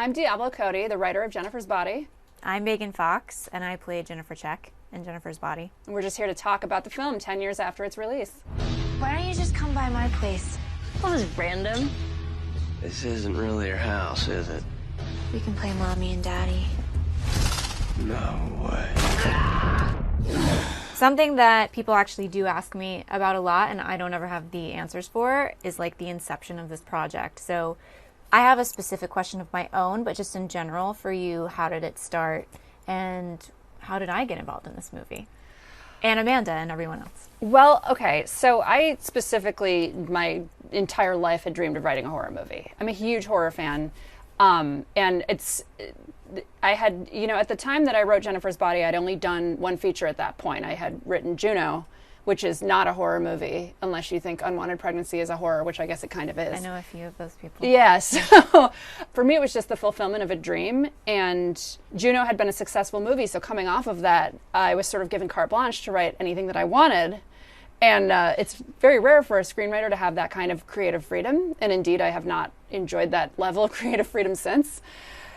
I'm Diablo Cody, the writer of Jennifer's Body. I'm Megan Fox, and I play Jennifer Check in Jennifer's Body. And we're just here to talk about the film 10 years after its release. Why don't you just come by my place? Well, this is random. This isn't really your house, is it? We can play mommy and daddy. No way. Something that people actually do ask me about a lot, and I don't ever have the answers for, is like the inception of this project. So I have a specific question of my own, but just in general for you, how did it start and how did I get involved in this movie? And Amanda and everyone else. Well, okay, so I specifically, my entire life had dreamed of writing a horror movie. I'm a huge horror fan. And I had, at the time that I wrote Jennifer's Body, I'd only done one feature at that point. I had written Juno, which is not a horror movie, unless you think Unwanted Pregnancy is a horror, which I guess it kind of is. I know a few of those people. Yeah, so for me it was just the fulfillment of a dream, and Juno had been a successful movie, so coming off of that, I was sort of given carte blanche to write anything that I wanted. And it's very rare for a screenwriter to have that kind of creative freedom, and indeed I have not enjoyed that level of creative freedom since.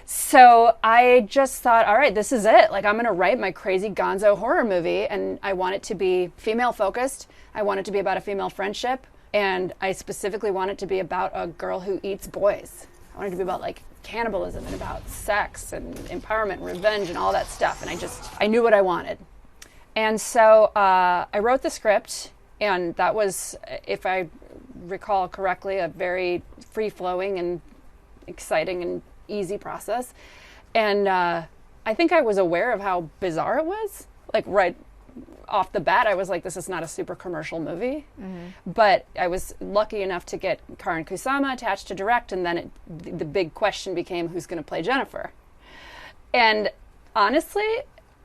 So I just thought, all right, this is it. Like, I'm going to write my crazy gonzo horror movie, and I want it to be female-focused. I want it to be about a female friendship, and I specifically want it to be about a girl who eats boys. I want it to be about, like, cannibalism and about sex and empowerment and revenge and all that stuff, and I knew what I wanted. And so I wrote the script, and that was, if I recall correctly, a very free-flowing and exciting and easy process. And I think I was aware of how bizarre it was. Like, right off the bat, I was like, this is not a super commercial movie. Mm-hmm. But I was lucky enough to get Karin Kusama attached to direct, and then the big question became, who's going to play Jennifer? And honestly,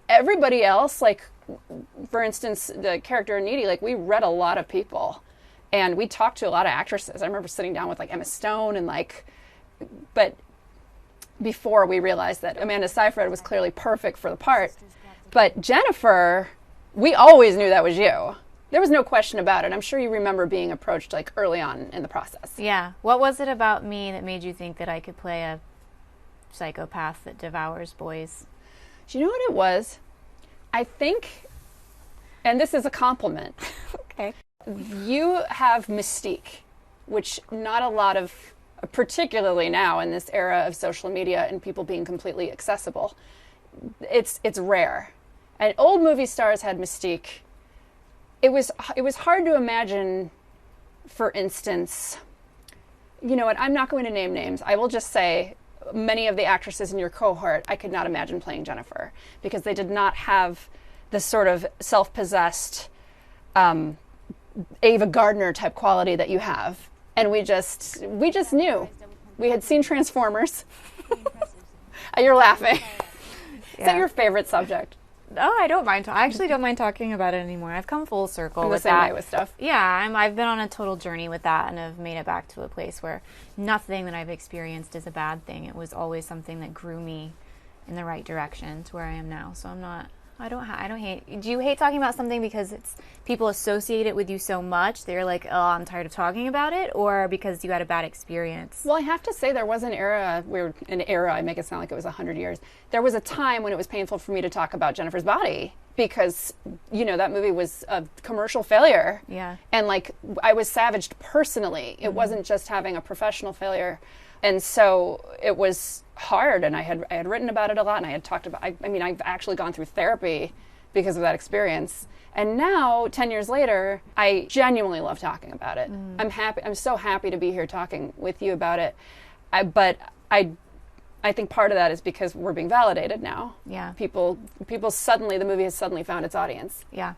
everybody else, like, for instance, the character Needy, like, we read a lot of people and we talked to a lot of actresses. I remember sitting down with like Emma Stone and but before we realized that Amanda Seyfried was clearly perfect for the part. But Jennifer, we always knew that was you. There was no question about it. I'm sure you remember being approached like early on in the process. Yeah. What was it about me that made you think that I could play a psychopath that devours boys? Do you know what it was? I think, and this is a compliment, Okay. You have mystique, which not a lot of, particularly now in this era of social media and people being completely accessible, it's rare. And old movie stars had mystique. It was hard to imagine, for instance, you know what, I'm not going to name names. I will just say many of the actresses in your cohort, I could not imagine playing Jennifer because they did not have this sort of self-possessed Ava Gardner type quality that you have. And we just knew. We had seen Transformers. You're laughing. Yeah. Is that your favorite subject? Oh, I don't mind. I actually don't mind talking about it anymore. I've come full circle I'm with the same that. way with stuff. Yeah, I've been on a total journey with that, and have made it back to a place where nothing that I've experienced is a bad thing. It was always something that grew me in the right direction to where I am now. So I don't hate. Do you hate talking about something because people associate it with you so much they're like, oh, I'm tired of talking about it, or because you had a bad experience? Well, I have to say there was an era I make it sound like it was 100 years. There was a time when it was painful for me to talk about Jennifer's Body because, that movie was a commercial failure. Yeah. And like, I was savaged personally. It wasn't just having a professional failure. And so it was hard, and I had written about it a lot, and I had talked about, I've actually gone through therapy because of that experience. And now, 10 years later, I genuinely love talking about it. I'm so happy to be here talking with you about it. But I think part of that is because we're being validated now. Yeah. People suddenly, the movie has suddenly found its audience. Yeah.